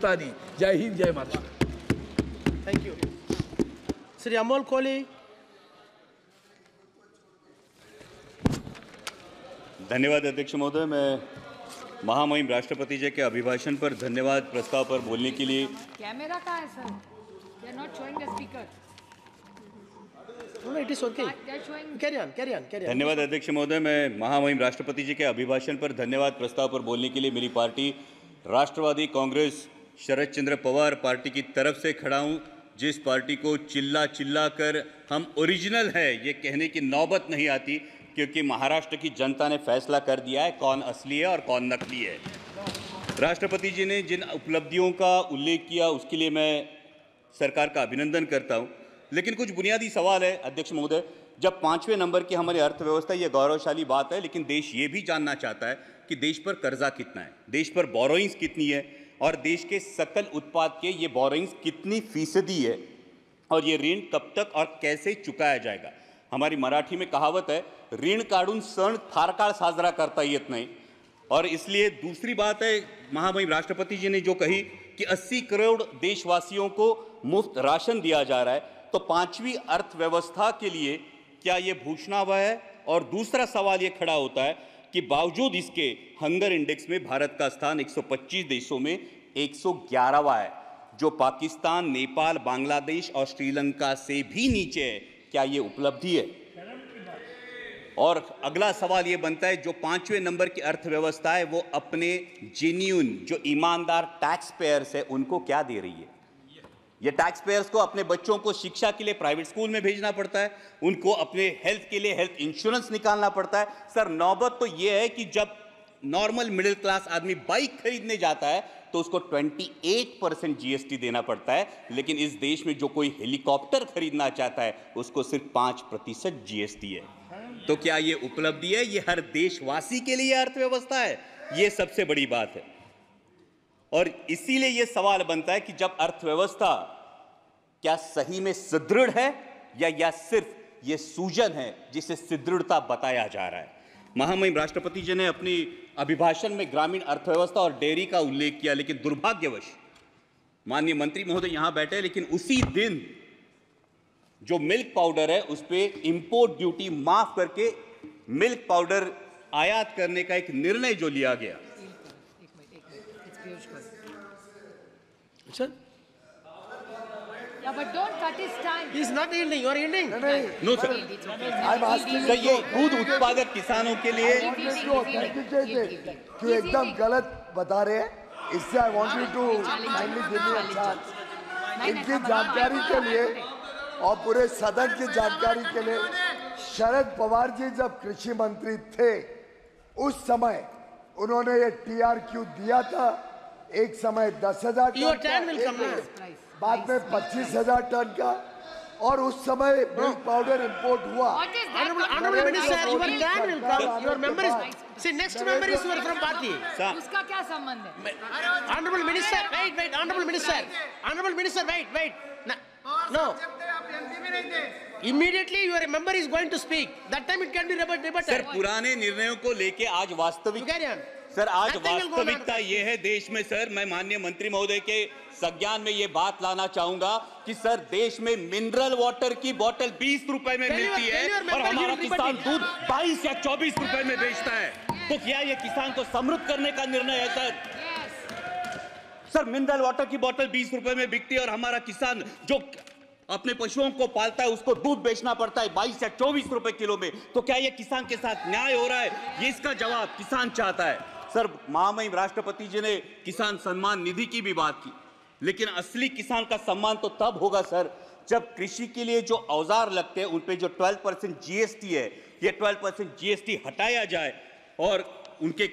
नहीं। जय हिंद, जय महाराष्ट्र। Thank you. श्री अमोल कोहली। धन्यवाद अध्यक्ष महोदय। मैं महामहिम राष्ट्रपति जी के अभिभाषण पर धन्यवाद प्रस्ताव पर बोलने के लिए। कैमरा कहाँ है sir? They are not showing the speaker. No, it is okay. They are showing. Carry on, carry on, carry on. धन्यवाद अध्यक्ष महोदय। मैं महामहिम राष्ट्रपति जी के अभिभाषण पर धन्यवाद प्रस्ताव पर बोलने के लिए मेरी पार्टी राष्ट्रवादी कांग्रेस शरद चंद्र पवार पार्टी की तरफ से खड़ा हूं, जिस पार्टी को चिल्ला चिल्ला कर हम ओरिजिनल है ये कहने की नौबत नहीं आती, क्योंकि महाराष्ट्र की जनता ने फैसला कर दिया है कौन असली है और कौन नकली है। राष्ट्रपति जी ने जिन उपलब्धियों का उल्लेख किया उसके लिए मैं सरकार का अभिनंदन करता हूं, लेकिन कुछ बुनियादी सवाल है अध्यक्ष महोदय। जब 5वें नंबर की हमारी अर्थव्यवस्था, ये गौरवशाली बात है, लेकिन देश ये भी जानना चाहता है कि देश पर कर्जा कितना है, देश पर बोरोइंग्स कितनी है और देश के सकल उत्पाद के ये बोरोइंग्स कितनी फीसदी है और ये ऋण कब तक और कैसे चुकाया जाएगा। हमारी मराठी में कहावत है, ऋण काढून सण फार काळ साजरा करता येत नाही। और इसलिए दूसरी बात है, महामहिम राष्ट्रपति जी ने जो कही कि 80 करोड़ देशवासियों को मुफ्त राशन दिया जा रहा है, तो 5वीं अर्थव्यवस्था के लिए क्या ये भूषणावह है? और दूसरा सवाल ये खड़ा होता है कि बावजूद इसके हंगर इंडेक्स में भारत का स्थान 125 देशों में 111वां है, जो पाकिस्तान, नेपाल, बांग्लादेश और श्रीलंका से भी नीचे है। क्या ये उपलब्धि है? और अगला सवाल ये बनता है, जो 5वें नंबर की अर्थव्यवस्था है वो अपने जेन्युइन जो ईमानदार टैक्स पेयर्स है उनको क्या दे रही है? ये टैक्स पेयर्स को अपने बच्चों को शिक्षा के लिए प्राइवेट स्कूल में भेजना पड़ता है, उनको अपने हेल्थ के लिए हेल्थ इंश्योरेंस निकालना पड़ता है। सर, नौबत तो ये है कि जब नॉर्मल मिडिल क्लास आदमी बाइक खरीदने जाता है तो उसको 28% जीएसटी देना पड़ता है, लेकिन इस देश में जो कोई हेलीकॉप्टर खरीदना चाहता है उसको सिर्फ 5% जीएसटी है। तो क्या ये उपलब्धि है? ये हर देशवासी के लिए अर्थव्यवस्था है? ये सबसे बड़ी बात है। और इसीलिए यह सवाल बनता है कि जब अर्थव्यवस्था क्या सही में सुदृढ़ है या सिर्फ यह सूजन है जिसे सुदृढ़ता बताया जा रहा है। महामहिम राष्ट्रपति जी ने अपनी अभिभाषण में ग्रामीण अर्थव्यवस्था और डेयरी का उल्लेख किया, लेकिन दुर्भाग्यवश माननीय मंत्री महोदय यहां बैठे, लेकिन उसी दिन जो मिल्क पाउडर है उस पर इंपोर्ट ड्यूटी माफ करके मिल्क पाउडर आयात करने का एक निर्णय जो लिया गया। Sir? Yeah, but don't cut his time. He is not yielding. You are yielding. No, sir. I'm asking. Sir, ये दूध उत्पादक किसानों के लिए क्यों एकदम गलत बता रहे हैं, इससे I want you to kindly give me a chance. इनकी जानकारी के लिए और पूरे सदन की जानकारी के लिए, शरद पवार जी जब कृषि मंत्री थे उस समय उन्होंने ये टीआरक्यू दिया था। एक समय 10,000 टन, बाद में 25,000 टन का, और उस समय मिल्क पाउडर इंपोर्ट हुआ। Honorable Minister, your turn will come. Your member is, see, next member is from party. उसका क्या संबंध है? Honorable Minister, wait, Honorable Minister, wait. No. Immediately your member is going to speak. That time it can be rebutted. Sir, पुराने निर्णयों को लेके आज वास्तविक, सर आज वास्तविकता ये है देश में। सर, मैं माननीय मंत्री महोदय के संज्ञान में ये बात लाना चाहूंगा कि सर, देश में मिनरल वाटर की बोतल 20 रुपए में मिलती है और हमारा किसान दूध 22 या 24 रुपए में बेचता है। तो क्या ये किसान को समृद्ध करने का निर्णय है? सर, मिनरल वाटर की बोतल 20 रुपए में बिकती है और हमारा किसान जो अपने पशुओं को पालता है उसको दूध बेचना पड़ता है 22 या 24 रुपए किलो में। तो क्या ये किसान के साथ न्याय हो रहा है? ये इसका जवाब किसान चाहता है। सर, महामहिम राष्ट्रपति जी ने किसान सम्मान निधि की भी बात की, लेकिन असली किसान का सम्मान तो तब होगा सर जब कृषि के लिए जो औजार लगते हैं उन पे जो 12% जीएसटी है, ये 12% जीएसटी हटाया जाए और उनके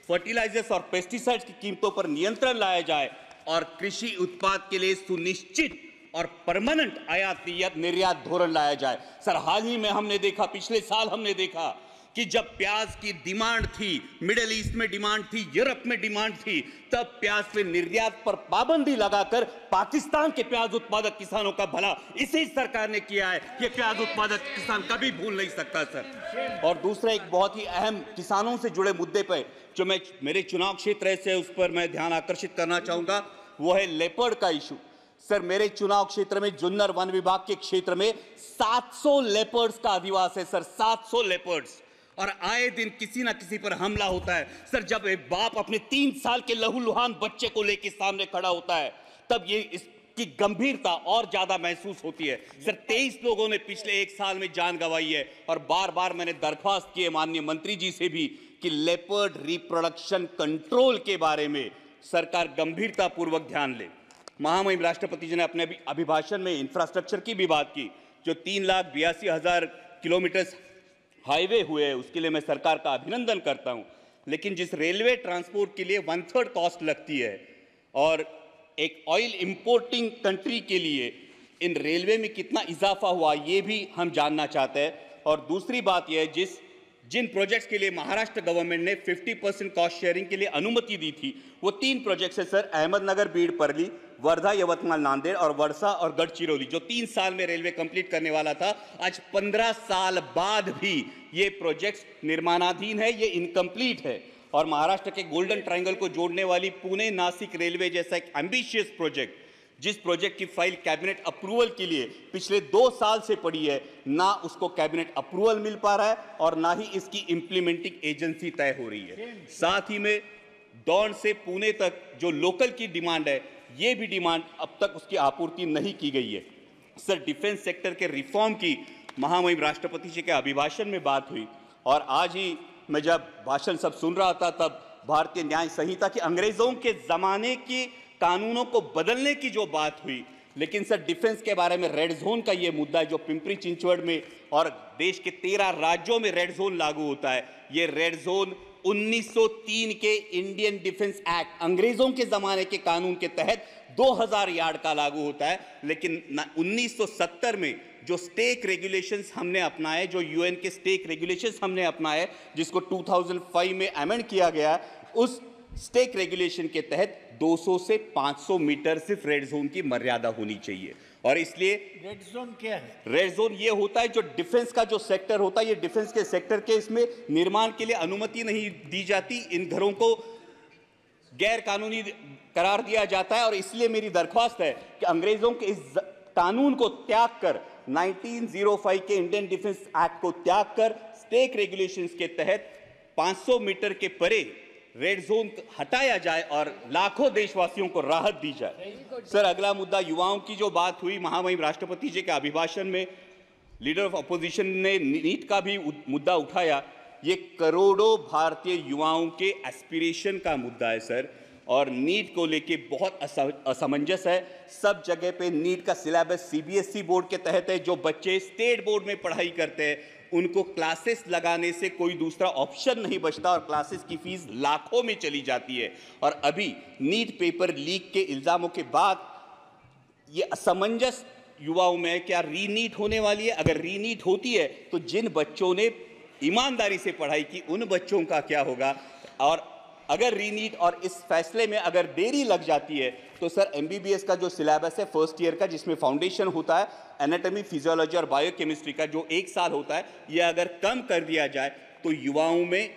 फर्टिलाइजर्स और पेस्टिसाइड्स की कीमतों पर नियंत्रण लाया जाए और कृषि उत्पाद के लिए सुनिश्चित और परमानेंट आयात निर्यात धोरण लाया जाए। सर, हाल ही में हमने देखा, पिछले साल हमने देखा कि जब प्याज की डिमांड थी, मिडिल ईस्ट में डिमांड थी, यूरोप में डिमांड थी, तब प्याज पे निर्यात पर पाबंदी लगाकर पाकिस्तान के प्याज उत्पादक किसानों का भला इसी सरकार ने किया है। ये प्याज उत्पादक किसान कभी भूल नहीं सकता सर। और दूसरा एक बहुत ही अहम किसानों से जुड़े मुद्दे पर जो मैं मेरे चुनाव क्षेत्र से उस पर मैं ध्यान आकर्षित करना चाहूंगा। वो है लेपर्ड का इशू। सर, मेरे चुनाव क्षेत्र में जुन्नर वन विभाग के क्षेत्र में 700 लेपर्ड्स का अधिवास है सर, 700 लेपर्ड्स, और आए दिन किसी ना किसी पर हमला होता है। सर, जब एक बाप अपने 3 साल के लहूलुहान बच्चे को लेकर सामने खड़ा होता है, तब ये इसकी गंभीरता और ज्यादा महसूस होती है। सर, 23 लोगों ने पिछले 1 साल में जान गंवाई है, और बार बार मैंने दरख्वास्त की है माननीय मंत्री जी से भी कि लेपर्ड रिप्रोडक्शन कंट्रोल के बारे में सरकार गंभीरता पूर्वक ध्यान ले। महामहिम राष्ट्रपति जी ने अपने अभिभाषण में इंफ्रास्ट्रक्चर की भी बात की। जो 3,82,000 किलोमीटर हाईवे हुए हैं, उसके लिए मैं सरकार का अभिनंदन करता हूं। लेकिन जिस रेलवे ट्रांसपोर्ट के लिए 1/3 कॉस्ट लगती है, और एक ऑयल इंपोर्टिंग कंट्री के लिए इन रेलवे में कितना इजाफा हुआ, ये भी हम जानना चाहते हैं। और दूसरी बात यह है, जिन प्रोजेक्ट्स के लिए महाराष्ट्र गवर्नमेंट ने 50% कॉस्ट शेयरिंग के लिए अनुमति दी थी, वो 3 प्रोजेक्ट्स है सर, अहमदनगर बीड परली, वर्धा यवतमाल नांदेड़, और वर्षा और गढ़चिरौली, जो 3 साल में रेलवे कंप्लीट करने वाला था। आज 15 साल बाद भी ये प्रोजेक्ट्स निर्माणाधीन है, ये इनकम्प्लीट है। और महाराष्ट्र के गोल्डन ट्रायंगल को जोड़ने वाली पुणे नासिक रेलवे जैसा एक एम्बिशियस प्रोजेक्ट, जिस प्रोजेक्ट की फाइल कैबिनेट अप्रूवल के लिए पिछले 2 साल से पड़ी है, ना उसको कैबिनेट अप्रूवल मिल पा रहा है और ना ही इसकी इंप्लीमेंटिंग एजेंसी तय हो रही है। साथ ही में दौंड से पुणे तक जो लोकल की डिमांड है, ये भी डिमांड अब तक उसकी आपूर्ति नहीं की गई है। सर, डिफेंस सेक्टर के रिफॉर्म की महामहिम राष्ट्रपति जी के अभिभाषण में बात हुई, और आज ही मैं जब भाषण सब सुन रहा था, तब भारतीय न्याय संहिता की अंग्रेजों के जमाने की कानूनों को बदलने की जो बात हुई, लेकिन सर डिफेंस के बारे में रेड जोन का ये मुद्दा है, जो पिंपरी चिंचवड़ में और देश के 13 राज्यों में रेड जोन लागू होता है। ये रेड जोन 1903 के इंडियन डिफेंस एक्ट, अंग्रेजों के जमाने के कानून के तहत 2000 यार्ड का लागू होता है। लेकिन 1970 में जो स्टेक रेगुलेशंस हमने अपनाए, जो यूएन के स्टेक रेगुलेशंस हमने अपनाए, जिसको 2005 में अमेंड किया गया, उस स्टेक रेगुलेशन के तहत 200 से 500 मीटर सिर्फ रेड जोन की मर्यादा होनी चाहिए। और इसलिए रेड जोन क्या है? रेड जोन ये होता है जो डिफेंस का जो सेक्टर होता है, ये डिफेंस के सेक्टर के इसमें निर्माण के लिए अनुमति नहीं दी जाती, इन घरों को गैर कानूनी करार दिया जाता है। और इसलिए मेरी दरख्वास्त है कि अंग्रेजों के इस कानून को त्याग कर, 1905 के इंडियन डिफेंस एक्ट को त्याग कर, स्टेक रेगुलेशंस के तहत 500 मीटर के परे रेड जोन हटाया जाए और लाखों देशवासियों को राहत दी जाए। सर, अगला मुद्दा युवाओं की जो बात हुई महामहिम राष्ट्रपति जी के अभिभाषण में, लीडर ऑफ अपोजिशन ने नीट का भी मुद्दा उठाया। ये करोड़ों भारतीय युवाओं के एस्पिरेशन का मुद्दा है सर, और नीट को लेके बहुत असमंजस है। सब जगह पे नीट का सिलेबस सीबीएसई बोर्ड के तहत है। जो बच्चे स्टेट बोर्ड में पढ़ाई करते हैं, उनको क्लासेस लगाने से कोई दूसरा ऑप्शन नहीं बचता, और क्लासेस की फीस लाखों में चली जाती है। और अभी नीट पेपर लीक के इल्जामों के बाद ये असमंजस युवाओं में, क्या रीनीट होने वाली है? अगर रीनीट होती है तो जिन बच्चों ने ईमानदारी से पढ़ाई की, उन बच्चों का क्या होगा? और अगर रीनीट और इस फैसले में अगर देरी लग जाती है, तो सर एमबीबीएस का जो सिलेबस है फर्स्ट ईयर का, जिसमें फाउंडेशन होता है एनाटॉमी, फिजियोलॉजी और बायोकेमिस्ट्री का, जो 1 साल होता है, ये अगर कम कर दिया जाए तो युवाओं में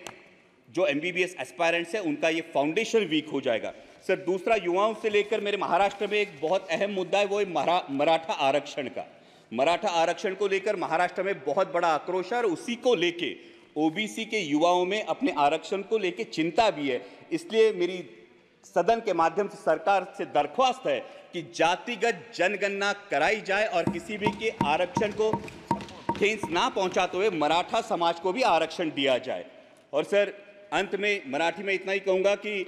जो एमबीबीएस एस्पायरेंट्स है, उनका ये फाउंडेशन वीक हो जाएगा। सर, दूसरा युवाओं से लेकर मेरे महाराष्ट्र में एक बहुत अहम मुद्दा है, वो है मराठा आरक्षण का। मराठा आरक्षण को लेकर महाराष्ट्र में बहुत बड़ा आक्रोश है, और उसी को लेके ओबीसी के युवाओं में अपने आरक्षण को लेकर चिंता भी है। इसलिए मेरी सदन के माध्यम से सरकार से दरख्वास्त है कि जातिगत जनगणना कराई जाए, और किसी भी के आरक्षण को ठेस ना पहुंचाते हुए मराठा समाज को भी आरक्षण दिया जाए। और सर, अंत में मराठी में इतना ही कहूंगा कि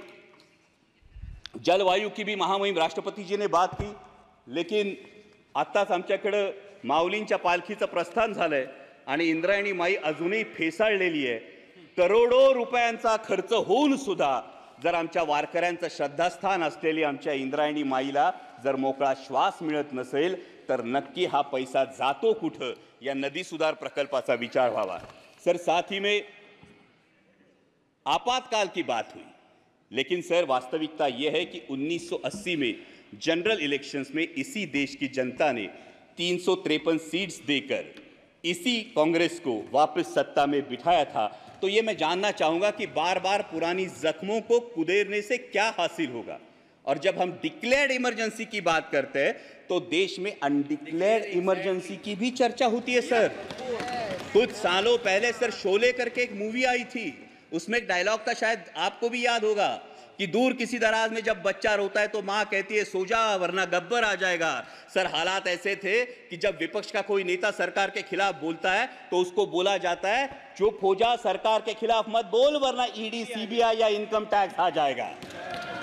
जलवायु की भी महामहिम राष्ट्रपति जी ने बात की, लेकिन आत्ताच आमच्याकडे माऊलींच्या पालखीचं प्रस्थान झालंय, आणि इंद्रायणी माई अजूनही फेसाळलेली आहे। करोडो रुपयांचा खर्च होऊन सुद्धा जर आमच्या वारकऱ्यांचं श्रद्धास्थान असलेली आमच्या इंद्रायणी माईला जर मोकळा श्वास मिळत नसेल, तर नक्की हा पैसा जातो कुठं, या नदी सुधार प्रकल्पाचा विचार व्हावा। सर, साथ ही में आपातकाल की बात हुई, लेकिन सर वास्तविकता यह है कि 1980 में जनरल इलेक्शंस में इसी देश की जनता ने 353 सीट्स देकर इसी कांग्रेस को वापस सत्ता में बिठाया था। तो ये मैं जानना चाहूंगा कि बार बार पुरानी जख्मों को कुदेरने से क्या हासिल होगा? और जब हम डिक्लेयर्ड इमरजेंसी की बात करते हैं तो देश में अनडिक्लेयर्ड इमरजेंसी की भी चर्चा होती है सर। कुछ सालों पहले सर शोले करके एक मूवी आई थी, उसमें एक डायलॉग था, शायद आपको भी याद होगा, कि दूर किसी दराज में जब बच्चा रोता है तो मां कहती है सो जा वरना गब्बर आ जाएगा। सर हालात ऐसे थे कि जब विपक्ष का कोई नेता सरकार के खिलाफ बोलता है तो उसको बोला जाता है चुप हो जा, सरकार के खिलाफ मत बोल वरना ईडी सीबीआई या इनकम टैक्स आ जाएगा।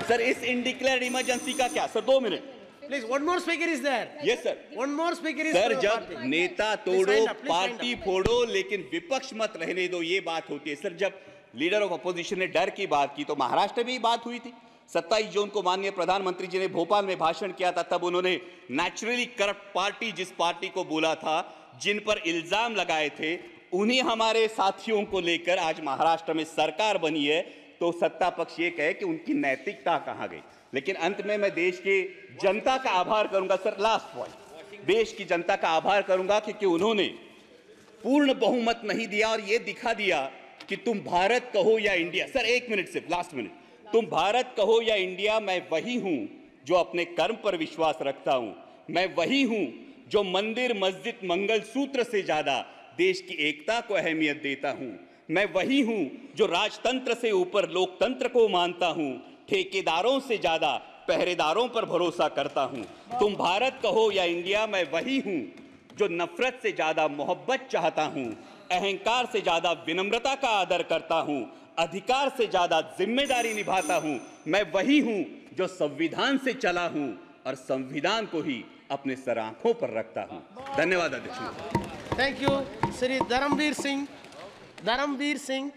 सर इस इनडिक्लेयर्ड इमरजेंसी का क्या? Sir 2 minute Please, one more speaker is there. Yes, sir. One more speaker is sir for जब party. नेता Please तोड़ो wind up, please party wind up. फोड़ो लेकिन विपक्ष मत रहने दो, ये बात होती है। सर जब लीडर ऑफ अपोजिशन ने डर की बात की तो महाराष्ट्र में ही बात हुई थी। 27 जून को माननीय प्रधानमंत्री जी ने भोपाल में भाषण किया था, तब उन्होंने नेचुरली करप्ट पार्टी जिस पार्टी को बोला था, जिन पर इल्जाम लगाए थे, उन्हीं हमारे साथियों को लेकर आज महाराष्ट्र में सरकार बनी है। तो सत्ता पक्ष ये कहे कि उनकी नैतिकता कहां गई। लेकिन अंत में मैं देश की जनता का आभार करूंगा सर, लास्ट पॉइंट, देश की जनता का आभार करूंगा क्योंकि उन्होंने पूर्ण बहुमत नहीं दिया और यह दिखा दिया कि तुम भारत कहो या इंडिया। सर 1 मिनट सिर्फ, लास्ट मिनट, तुम भारत कहो या इंडिया, मैं वही हूं जो अपने कर्म पर विश्वास रखता हूं। मैं वही हूं जो मंदिर मस्जिद मंगल सूत्र से ज्यादा देश की एकता को अहमियत देता हूं। मैं वही हूं जो राजतंत्र से ऊपर लोकतंत्र को मानता हूं। ठेकेदारों से ज्यादा पहरेदारों पर भरोसा करता हूं। तुम भारत कहो या इंडिया, मैं वही हूं जो नफरत से ज्यादा मोहब्बत चाहता हूं। अहंकार से ज्यादा विनम्रता का आदर करता हूं। अधिकार से ज्यादा जिम्मेदारी निभाता हूं। मैं वही हूं जो संविधान से चला हूं और संविधान को ही अपने सर आंखों पर रखता हूं। धन्यवाद अध्यक्ष। Thank you, Sri Dharamveer Singh.